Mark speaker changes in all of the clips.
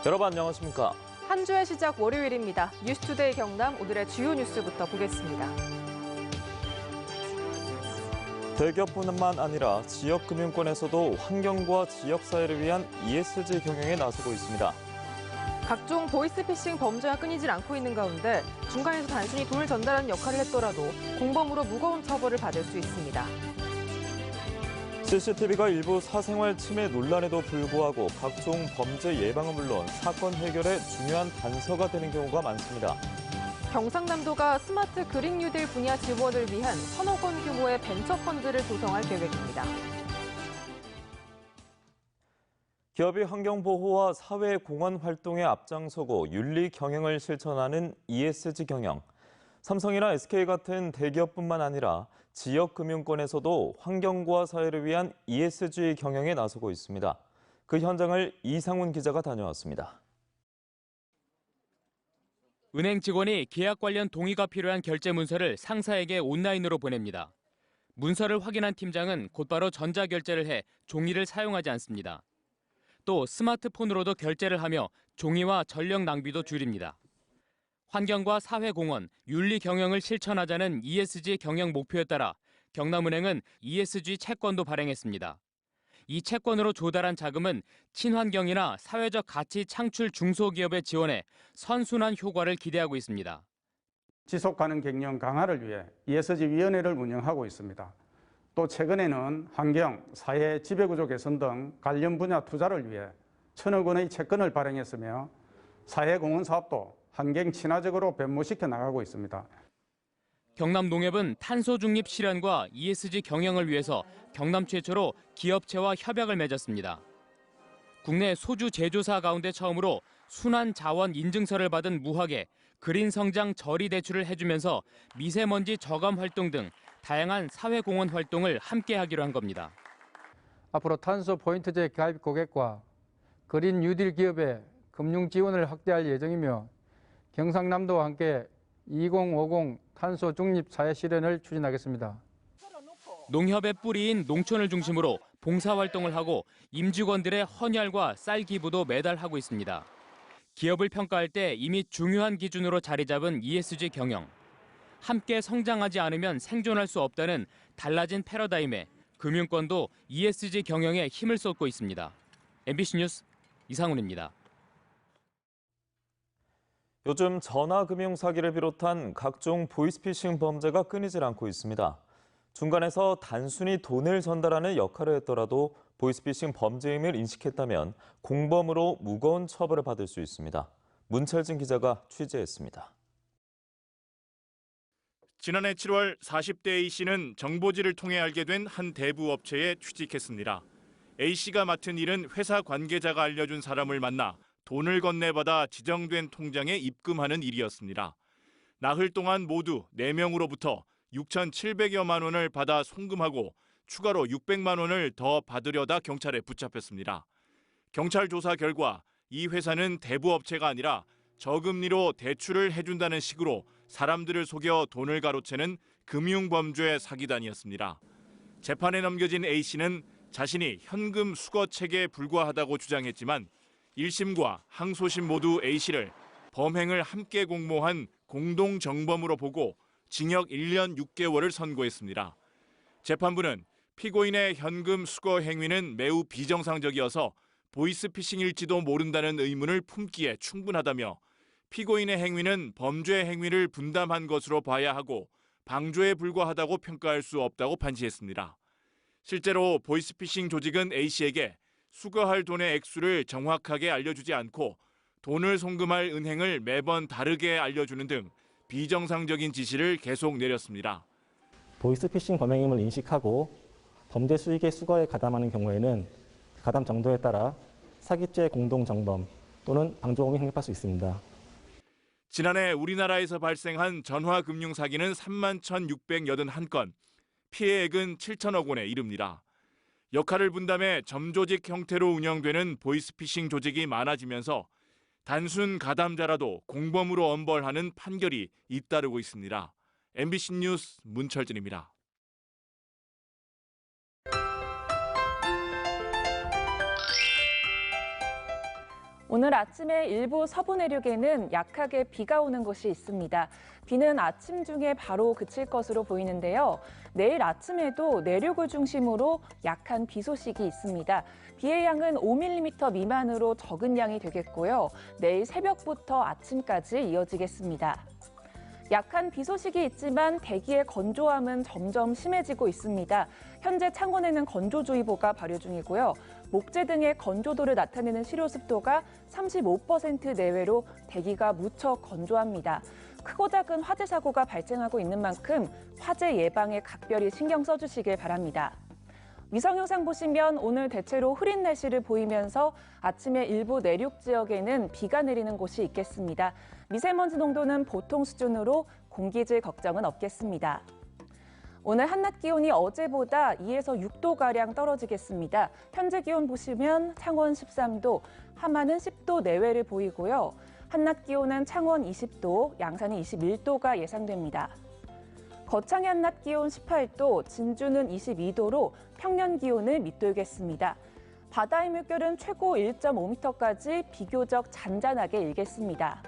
Speaker 1: 여러분 안녕하십니까?
Speaker 2: 한 주의 시작 월요일입니다. 뉴스투데이 경남 오늘의 주요 뉴스부터 보겠습니다.
Speaker 1: 대기업뿐만 아니라 지역금융권에서도 환경과 지역사회를 위한 ESG 경영에 나서고 있습니다.
Speaker 2: 각종 보이스피싱 범죄가 끊이질 않고 있는 가운데 중간에서 단순히 돈을 전달하는 역할을 했더라도 공범으로 무거운 처벌을 받을 수 있습니다.
Speaker 1: CCTV가 일부 사생활 침해 논란에도 불구하고 각종 범죄 예방은 물론 사건 해결에 중요한 단서가 되는 경우가 많습니다.
Speaker 2: 경상남도가 스마트 그린 뉴딜 분야 지원을 위한 1,000억 원 규모의 벤처 펀드를 조성할 계획입니다.
Speaker 1: 기업이 환경보호와 사회공헌 활동에 앞장서고 윤리 경영을 실천하는 ESG 경영. 삼성이나 SK 같은 대기업뿐만 아니라 지역금융권에서도 환경과 사회를 위한 ESG 경영에 나서고 있습니다. 그 현장을 이상훈 기자가 다녀왔습니다.
Speaker 3: 은행 직원이 계약 관련 동의가 필요한 결제 문서를 상사에게 온라인으로 보냅니다. 문서를 확인한 팀장은 곧바로 전자결제를 해 종이를 사용하지 않습니다. 또 스마트폰으로도 결제를 하며 종이와 전력 낭비도 줄입니다. 환경과 사회공헌, 윤리 경영을 실천하자는 ESG 경영 목표에 따라 경남은행은 ESG 채권도 발행했습니다. 이 채권으로 조달한 자금은 친환경이나 사회적 가치 창출 중소기업에 지원해 선순환 효과를 기대하고 있습니다.
Speaker 4: 지속가능 경영 강화를 위해 ESG위원회를 운영하고 있습니다. 또 최근에는 환경, 사회, 지배구조 개선 등 관련 분야 투자를 위해 1,000억 원의 채권을 발행했으며 사회공헌 사업도 환경 친화적으로 변모시켜 나가고 있습니다.
Speaker 3: 경남농협은 탄소 중립 실현과 ESG 경영을 위해서 경남 최초로 기업체와 협약을 맺었습니다. 국내 소주 제조사 가운데 처음으로 순환 자원 인증서를 받은 무학에 그린 성장 저리 대출을 해주면서 미세먼지 저감 활동 등 다양한 사회공헌 활동을 함께 하기로 한 겁니다.
Speaker 5: 앞으로 탄소 포인트제 가입 고객과 그린 뉴딜 기업의 금융 지원을 확대할 예정이며 경상남도와 함께 2050 탄소 중립 사회 실현을 추진하겠습니다.
Speaker 3: 농협의 뿌리인 농촌을 중심으로 봉사활동을 하고 임직원들의 헌혈과 쌀 기부도 매달 하고 있습니다. 기업을 평가할 때 이미 중요한 기준으로 자리 잡은 ESG 경영. 함께 성장하지 않으면 생존할 수 없다는 달라진 패러다임에 금융권도 ESG 경영에 힘을 쏟고 있습니다. MBC 뉴스 이상훈입니다.
Speaker 1: 요즘 전화금융 사기를 비롯한 각종 보이스피싱 범죄가 끊이질 않고 있습니다. 중간에서 단순히 돈을 전달하는 역할을 했더라도 보이스피싱 범죄임을 인식했다면 공범으로 무거운 처벌을 받을 수 있습니다. 문철진 기자가 취재했습니다.
Speaker 6: 지난해 7월 40대 A씨는 정보지를 통해 알게 된 한 대부업체에 취직했습니다. A씨가 맡은 일은 회사 관계자가 알려준 사람을 만나 돈을 건네받아 지정된 통장에 입금하는 일이었습니다. 나흘 동안 모두 4명으로부터 6,700여만 원을 받아 송금하고 추가로 600만 원을 더 받으려다 경찰에 붙잡혔습니다. 경찰 조사 결과 이 회사는 대부업체가 아니라 저금리로 대출을 해준다는 식으로 사람들을 속여 돈을 가로채는 금융범죄 사기단이었습니다. 재판에 넘겨진 A씨는 자신이 현금 수거 체계에 불과하다고 주장했지만 1심과 항소심 모두 A씨를 범행을 함께 공모한 공동정범으로 보고 징역 1년 6개월을 선고했습니다. 재판부는 피고인의 현금 수거 행위는 매우 비정상적이어서 보이스피싱일지도 모른다는 의문을 품기에 충분하다며 피고인의 행위는 범죄 행위를 분담한 것으로 봐야 하고 방조에 불과하다고 평가할 수 없다고 판시했습니다. 실제로 보이스피싱 조직은 A씨에게 수거할 돈의 액수를 정확하게 알려주지 않고 돈을 송금할 은행을 매번 다르게 알려주는 등 비정상적인 지시를 계속 내렸습니다.
Speaker 7: 보이스피싱 범행임을 인식하고 범죄 수익의 수거에 가담하는 경우에는 가담 정도에 따라 사기죄 공동정범 또는 방조범이 성립할 수 있습니다.
Speaker 6: 지난해 우리나라에서 발생한 전화금융 사기는 31,681건, 피해액은 7천억 원에 이릅니다. 역할을 분담해 점조직 형태로 운영되는 보이스피싱 조직이 많아지면서 단순 가담자라도 공범으로 엄벌하는 판결이 잇따르고 있습니다. MBC 뉴스 문철진입니다.
Speaker 8: 오늘 아침에 일부 서부 내륙에는 약하게 비가 오는 곳이 있습니다. 비는 아침 중에 바로 그칠 것으로 보이는데요. 내일 아침에도 내륙을 중심으로 약한 비 소식이 있습니다. 비의 양은 5mm 미만으로 적은 양이 되겠고요. 내일 새벽부터 아침까지 이어지겠습니다. 약한 비 소식이 있지만 대기의 건조함은 점점 심해지고 있습니다. 현재 창원에는 건조주의보가 발효 중이고요. 목재 등의 건조도를 나타내는 시료 습도가 35% 내외로 대기가 무척 건조합니다. 크고 작은 화재 사고가 발생하고 있는 만큼 화재 예방에 각별히 신경 써주시길 바랍니다. 위성 영상 보시면 오늘 대체로 흐린 날씨를 보이면서 아침에 일부 내륙 지역에는 비가 내리는 곳이 있겠습니다. 미세먼지 농도는 보통 수준으로 공기질 걱정은 없겠습니다. 오늘 한낮 기온이 어제보다 2에서 6도가량 떨어지겠습니다. 현재 기온 보시면 창원 13도, 함안은 10도 내외를 보이고요. 한낮 기온은 창원 20도, 양산이 21도가 예상됩니다. 거창의 한낮 기온 18도, 진주는 22도로 평년 기온을 밑돌겠습니다. 바다의 물결은 최고 1.5m까지 비교적 잔잔하게 일겠습니다.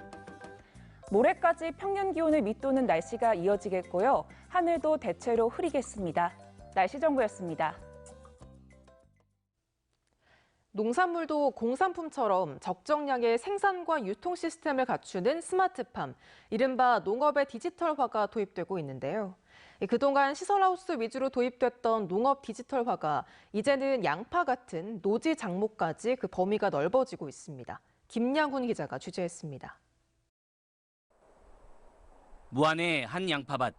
Speaker 8: 모레까지 평년 기온을 밑도는 날씨가 이어지겠고요. 하늘도 대체로 흐리겠습니다. 날씨 정보였습니다.
Speaker 2: 농산물도 공산품처럼 적정량의 생산과 유통 시스템을 갖추는 스마트팜, 이른바 농업의 디지털화가 도입되고 있는데요. 그동안 시설하우스 위주로 도입됐던 농업 디지털화가 이제는 양파 같은 노지 작물까지 그 범위가 넓어지고 있습니다. 김양훈 기자가 취재했습니다.
Speaker 9: 무안의 한 양파밭,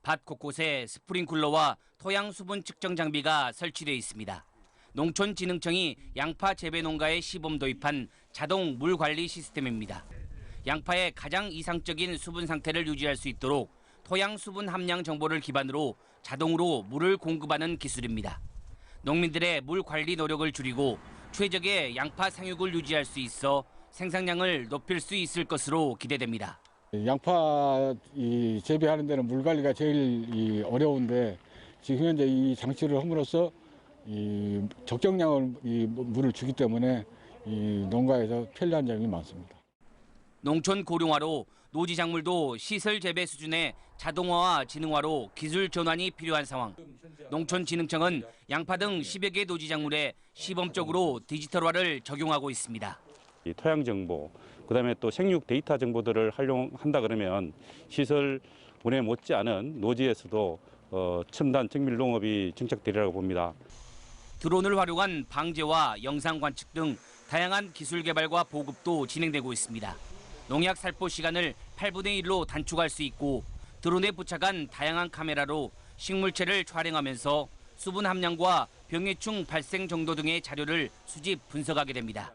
Speaker 9: 밭 곳곳에 스프링클러와 토양 수분 측정 장비가 설치되어 있습니다. 농촌진흥청이 양파 재배 농가에 시범 도입한 자동 물 관리 시스템입니다. 양파의 가장 이상적인 수분 상태를 유지할 수 있도록 토양 수분 함량 정보를 기반으로 자동으로 물을 공급하는 기술입니다. 농민들의 물 관리 노력을 줄이고 최적의 양파 상육을 유지할 수 있어 생산량을 높일 수 있을 것으로 기대됩니다.
Speaker 10: 양파 재배하는 데는 물 관리가 제일 어려운데 지금 현재 이 장치를 함으로써 적정량을 물을 주기 때문에 농가에서 편리한 점이 많습니다.
Speaker 9: 농촌 고령화로 노지 작물도 시설 재배 수준의 자동화와 지능화로 기술 전환이 필요한 상황. 농촌진흥청은 양파 등 10여 개 노지 작물에 시범적으로 디지털화를 적용하고 있습니다.
Speaker 11: 이 토양 정보, 그다음에 또 생육 데이터 정보들을 활용한다 그러면 시설 분해 못지않은 노지에서도 첨단 정밀 농업이 정착되리라고 봅니다.
Speaker 9: 드론을 활용한 방제와 영상 관측 등 다양한 기술 개발과 보급도 진행되고 있습니다. 농약 살포 시간을 8분의 1로 단축할 수 있고 드론에 부착한 다양한 카메라로 식물체를 촬영하면서 수분 함량과 병해충 발생 정도 등의 자료를 수집 분석하게 됩니다.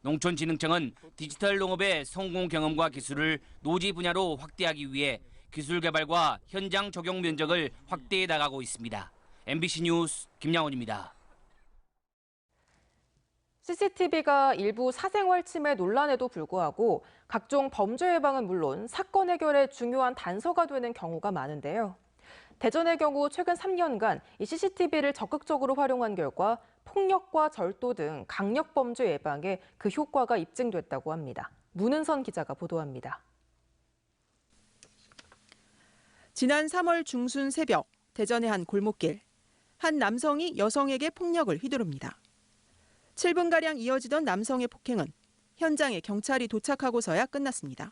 Speaker 9: 농촌진흥청은 디지털 농업의 성공 경험과 기술을 노지 분야로 확대하기 위해 기술 개발과 현장 적용 면적을 확대해 나가고 있습니다. MBC 뉴스 김양원입니다.
Speaker 2: CCTV가 일부 사생활 침해 논란에도 불구하고 각종 범죄 예방은 물론 사건 해결에 중요한 단서가 되는 경우가 많은데요. 대전의 경우 최근 3년간 이 CCTV를 적극적으로 활용한 결과 폭력과 절도 등 강력 범죄 예방에 그 효과가 입증됐다고 합니다. 문은선 기자가 보도합니다.
Speaker 12: 지난 3월 중순 새벽 대전의 한 골목길. 한 남성이 여성에게 폭력을 휘두릅니다. 7분가량 이어지던 남성의 폭행은 현장에 경찰이 도착하고서야 끝났습니다.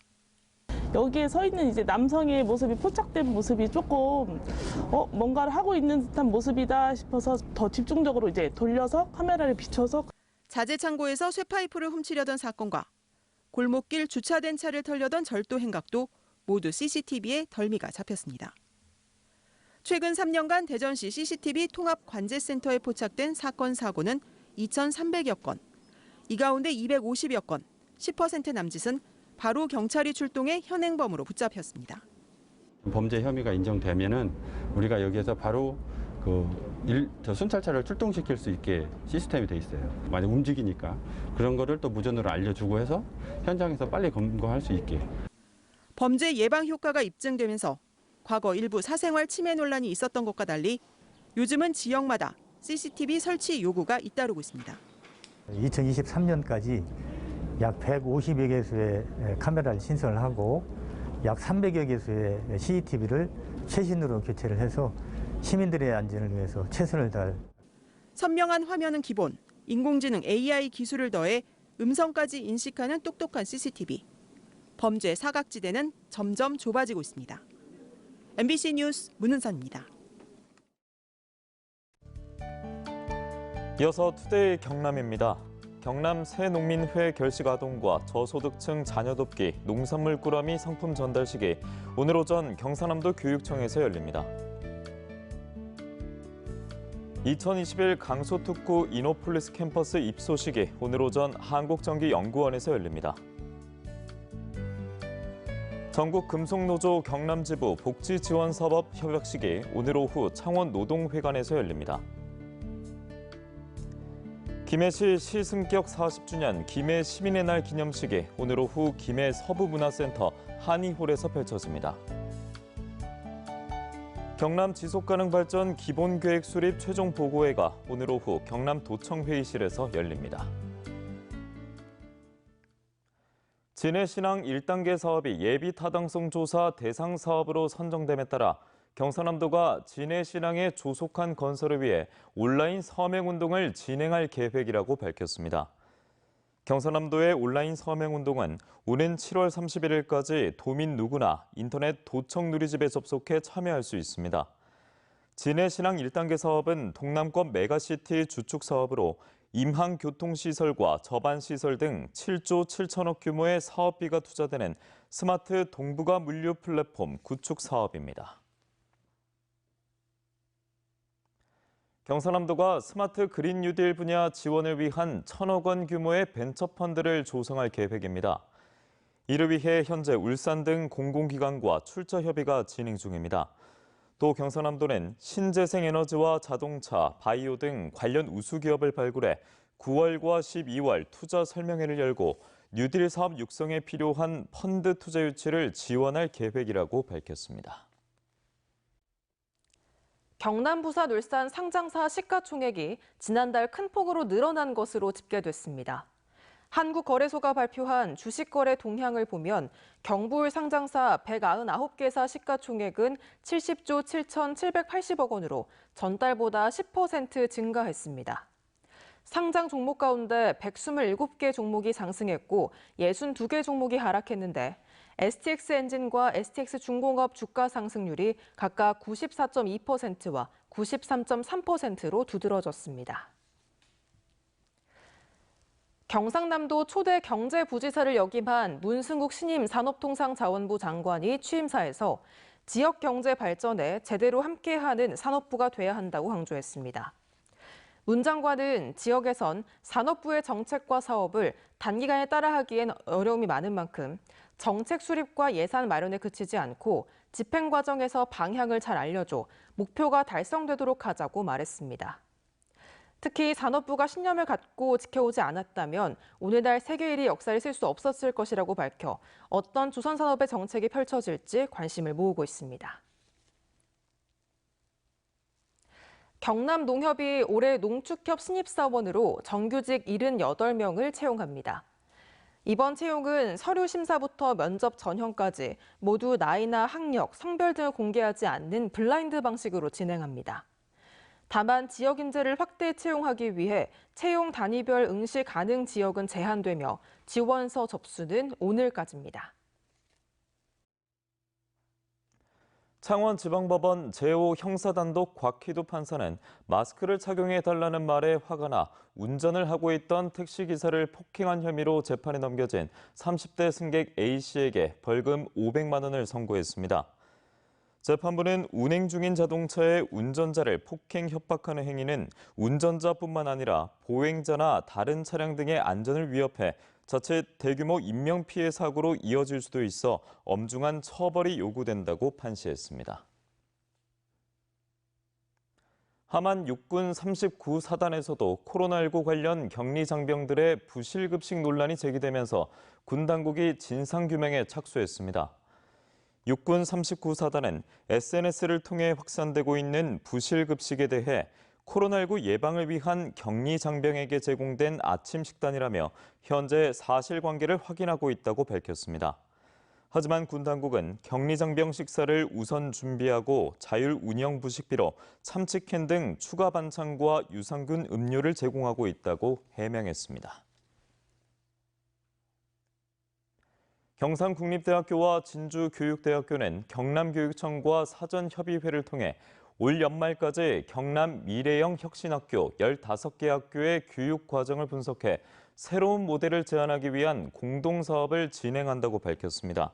Speaker 13: 여기에 서 있는 이제 남성의 모습이 포착된 모습이 조금 뭔가를 하고 있는 듯한 모습이다 싶어서 더 집중적으로 이제 돌려서 카메라를 비춰서
Speaker 12: 자재 창고에서 쇠파이프를 훔치려던 사건과 골목길 주차된 차를 털려던 절도 행각도 모두 CCTV에 덜미가 잡혔습니다. 최근 3년간 대전시 CCTV 통합관제센터에 포착된 사건 사고는 2,300여 건. 이 가운데 250여 건, 10% 남짓은 바로 경찰이 출동해 현행범으로 붙잡혔습니다.
Speaker 14: 범죄 혐의가 인정되면은 우리가 여기에서 바로 순찰차를 출동시킬 수 있게 시스템이 돼 있어요. 많이 움직이니까 그런 거를 또 무전으로 알려주고 해서 현장에서 빨리 검거할 수 있게.
Speaker 12: 범죄 예방 효과가 입증되면서 과거 일부 사생활 침해 논란이 있었던 것과 달리 요즘은 지역마다 CCTV 설치 요구가 잇따르고 있습니다.
Speaker 15: 2023년까지 약 150여 개수의 카메라를 신설을 하고 약 300여 개수의 CCTV를 최신으로 교체를 해서 시민들의 안전을 위해서 최선을 다할.
Speaker 12: 선명한 화면은 기본, 인공지능 AI 기술을 더해 음성까지 인식하는 똑똑한 CCTV. 범죄 사각지대는 점점 좁아지고 있습니다. MBC 뉴스 문은선입니다.
Speaker 1: 이어서 투데이 경남입니다. 경남 새농민회 결식 아동과 저소득층 자녀 돕기 농산물 꾸러미 상품 전달식이 오늘 오전 경상남도 교육청에서 열립니다. 2021 강소특구 이노폴리스 캠퍼스 입소식이 오늘 오전 한국전기연구원에서 열립니다. 전국 금속노조 경남지부 복지지원사업 협약식이 오늘 오후 창원노동회관에서 열립니다. 김해시 시승격 40주년 김해 시민의 날 기념식이 오늘 오후 김해 서부문화센터 한의홀에서 펼쳐집니다. 경남 지속가능발전 기본계획 수립 최종 보고회가 오늘 오후 경남도청회의실에서 열립니다. 진해신항 1단계 사업이 예비타당성 조사 대상 사업으로 선정됨에 따라 경상남도가 진해신항의 조속한 건설을 위해 온라인 서명운동을 진행할 계획이라고 밝혔습니다. 경상남도의 온라인 서명운동은 오는 7월 31일까지 도민 누구나 인터넷 도청 누리집에 접속해 참여할 수 있습니다. 진해신항 1단계 사업은 동남권 메가시티 주축 사업으로 임항교통시설과 저반시설 등 7조 7천억 규모의 사업비가 투자되는 스마트 동북아 물류 플랫폼 구축 사업입니다. 경상남도가 스마트 그린 뉴딜 분야 지원을 위한 1,000억 원 규모의 벤처펀드를 조성할 계획입니다. 이를 위해 현재 울산 등 공공기관과 출자 협의가 진행 중입니다. 또 경상남도는 신재생에너지와 자동차, 바이오 등 관련 우수기업을 발굴해 9월과 12월 투자 설명회를 열고 뉴딜 사업 육성에 필요한 펀드 투자 유치를 지원할 계획이라고 밝혔습니다.
Speaker 2: 경남, 부산, 울산 상장사 시가총액이 지난달 큰 폭으로 늘어난 것으로 집계됐습니다. 한국거래소가 발표한 주식거래 동향을 보면 경부울 상장사 199개사 시가총액은 70조 7,780억 원으로 전달보다 10% 증가했습니다. 상장 종목 가운데 127개 종목이 상승했고 62개 종목이 하락했는데 STX 엔진과 STX 중공업 주가 상승률이 각각 94.2%와 93.3%로 두드러졌습니다. 경상남도 초대 경제부지사를 역임한 문승국 신임 산업통상자원부 장관이 취임사에서 지역 경제 발전에 제대로 함께하는 산업부가 돼야 한다고 강조했습니다. 문 장관은 지역에선 산업부의 정책과 사업을 단기간에 따라하기엔 어려움이 많은 만큼 정책 수립과 예산 마련에 그치지 않고 집행 과정에서 방향을 잘 알려줘 목표가 달성되도록 하자고 말했습니다. 특히 산업부가 신념을 갖고 지켜오지 않았다면 오늘날 세계 1위 역사를 쓸 수 없었을 것이라고 밝혀 어떤 조선산업의 정책이 펼쳐질지 관심을 모으고 있습니다. 경남농협이 올해 농축협 신입사원으로 정규직 78명을 채용합니다. 이번 채용은 서류 심사부터 면접 전형까지 모두 나이나 학력, 성별 등을 공개하지 않는 블라인드 방식으로 진행합니다. 다만 지역 인재를 확대 채용하기 위해 채용 단위별 응시 가능 지역은 제한되며 지원서 접수는 오늘까지입니다.
Speaker 1: 창원지방법원 제5 형사단독 곽희두 판사는 마스크를 착용해달라는 말에 화가 나 운전을 하고 있던 택시기사를 폭행한 혐의로 재판에 넘겨진 30대 승객 A씨에게 벌금 500만 원을 선고했습니다. 재판부는 운행 중인 자동차의 운전자를 폭행 협박하는 행위는 운전자뿐만 아니라 보행자나 다른 차량 등의 안전을 위협해 자칫 대규모 인명피해 사고로 이어질 수도 있어 엄중한 처벌이 요구된다고 판시했습니다. 하만 육군 39사단에서도 코로나19 관련 격리 장병들의 부실급식 논란이 제기되면서 군 당국이 진상규명에 착수했습니다. 육군 39사단은 SNS를 통해 확산되고 있는 부실급식에 대해 코로나19 예방을 위한 격리 장병에게 제공된 아침 식단이라며 현재 사실관계를 확인하고 있다고 밝혔습니다. 하지만 군 당국은 격리 장병 식사를 우선 준비하고 자율 운영 부식비로 참치캔 등 추가 반찬과 유산균 음료를 제공하고 있다고 해명했습니다. 경상국립대학교와 진주교육대학교는 경남교육청과 사전협의회를 통해 올 연말까지 경남 미래형 혁신학교 15개 학교의 교육 과정을 분석해 새로운 모델을 제안하기 위한 공동사업을 진행한다고 밝혔습니다.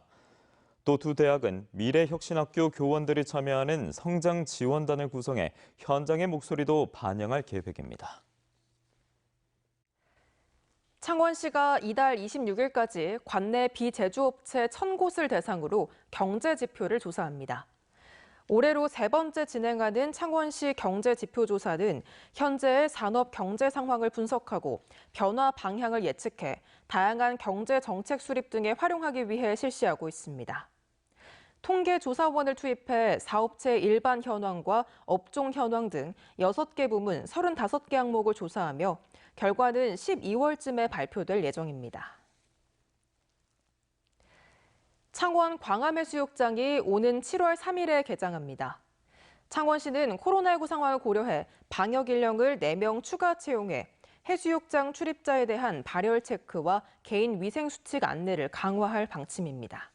Speaker 1: 또 두 대학은 미래혁신학교 교원들이 참여하는 성장 지원단을 구성해 현장의 목소리도 반영할 계획입니다.
Speaker 2: 창원시가 이달 26일까지 관내 비제조업체 1,000곳을 대상으로 경제지표를 조사합니다. 올해로 세 번째 진행하는 창원시 경제지표조사는 현재의 산업 경제 상황을 분석하고 변화 방향을 예측해 다양한 경제 정책 수립 등에 활용하기 위해 실시하고 있습니다. 통계조사원을 투입해 사업체 일반 현황과 업종 현황 등 6개 부문 35개 항목을 조사하며 결과는 12월쯤에 발표될 예정입니다. 창원 광암해수욕장이 오는 7월 3일에 개장합니다. 창원시는 코로나19 상황을 고려해 방역 인력을 4명 추가 채용해 해수욕장 출입자에 대한 발열 체크와 개인 위생 수칙 안내를 강화할 방침입니다.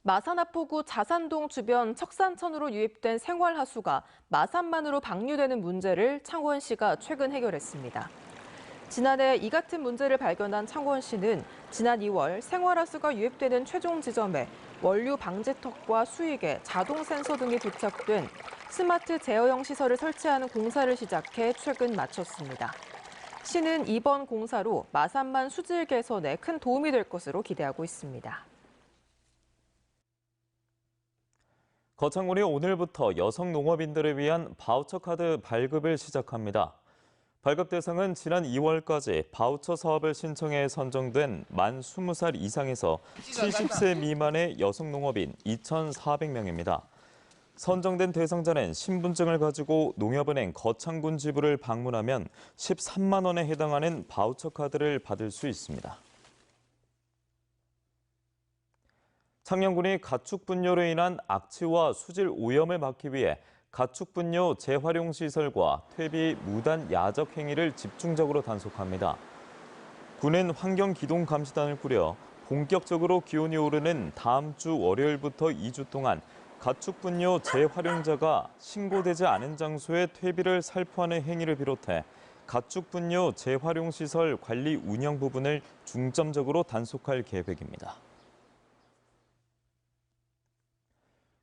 Speaker 2: 마산하포구 자산동 주변 척산천으로 유입된 생활하수가 마산만으로 방류되는 문제를 창원시가 최근 해결했습니다. 지난해 이 같은 문제를 발견한 창원시는 지난 2월 생활하수가 유입되는 최종 지점에 원류 방지턱과 수위계, 자동 센서 등이 부착된 스마트 제어형 시설을 설치하는 공사를 시작해 최근 마쳤습니다. 시는 이번 공사로 마산만 수질 개선에 큰 도움이 될 것으로 기대하고 있습니다.
Speaker 1: 거창군이 오늘부터 여성 농업인들을 위한 바우처 카드 발급을 시작합니다. 발급 대상은 지난 2월까지 바우처 사업을 신청해 선정된 만 20살 이상에서 70세 미만의 여성 농업인 2,400명입니다. 선정된 대상자는 신분증을 가지고 농협은행 거창군 지부를 방문하면 13만 원에 해당하는 바우처 카드를 받을 수 있습니다. 창녕군이 가축분뇨로 인한 악취와 수질 오염을 막기 위해 가축분뇨 재활용 시설과 퇴비 무단 야적 행위를 집중적으로 단속합니다. 군은 환경기동감시단을 꾸려 본격적으로 기온이 오르는 다음 주 월요일부터 2주 동안 가축분뇨 재활용자가 신고되지 않은 장소에 퇴비를 살포하는 행위를 비롯해 가축분뇨 재활용 시설 관리 운영 부분을 중점적으로 단속할 계획입니다.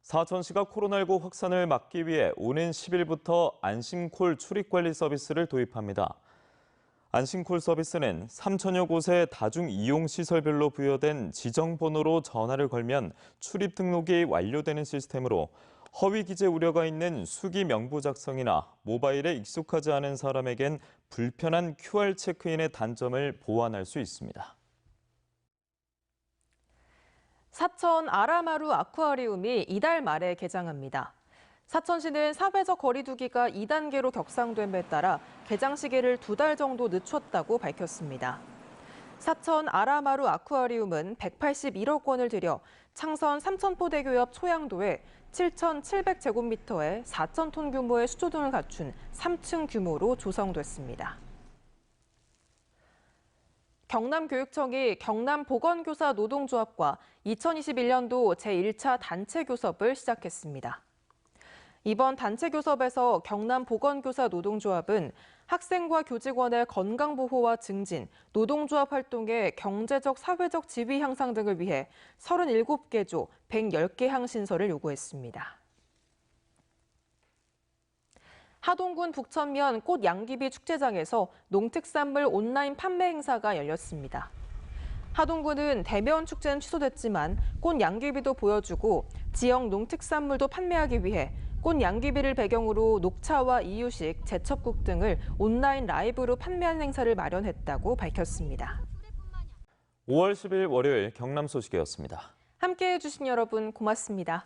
Speaker 1: 사천시가 코로나19 확산을 막기 위해 오는 10일부터 안심콜 출입관리 서비스를 도입합니다. 안심콜 서비스는 3천여 곳의 다중이용시설별로 부여된 지정번호로 전화를 걸면 출입 등록이 완료되는 시스템으로 허위 기재 우려가 있는 수기 명부 작성이나 모바일에 익숙하지 않은 사람에겐 불편한 QR 체크인의 단점을 보완할 수 있습니다.
Speaker 2: 사천 아라마루 아쿠아리움이 이달 말에 개장합니다. 사천시는 사회적 거리 두기가 2단계로 격상됨에 따라 개장 시기를 2달 정도 늦췄다고 밝혔습니다. 사천 아라마루 아쿠아리움은 181억 원을 들여 창선 삼천포대교 옆 초양도에 7,700제곱미터에 4,000톤 규모의 수조 등을 갖춘 3층 규모로 조성됐습니다. 경남교육청이 경남보건교사 노동조합과 2021년도 제1차 단체 교섭을 시작했습니다. 이번 단체 교섭에서 경남보건교사 노동조합은 학생과 교직원의 건강보호와 증진, 노동조합 활동의 경제적, 사회적 지위 향상 등을 위해 37개 조 110개 항신서를 요구했습니다. 하동군 북천면 꽃양귀비 축제장에서 농특산물 온라인 판매 행사가 열렸습니다. 하동군은 대면 축제는 취소됐지만 꽃양귀비도 보여주고 지역 농특산물도 판매하기 위해 꽃양귀비를 배경으로 녹차와 이유식, 제첩국 등을 온라인 라이브로 판매하는 행사를 마련했다고 밝혔습니다.
Speaker 1: 5월 10일 월요일 경남 소식이었습니다.
Speaker 2: 함께해 주신 여러분 고맙습니다.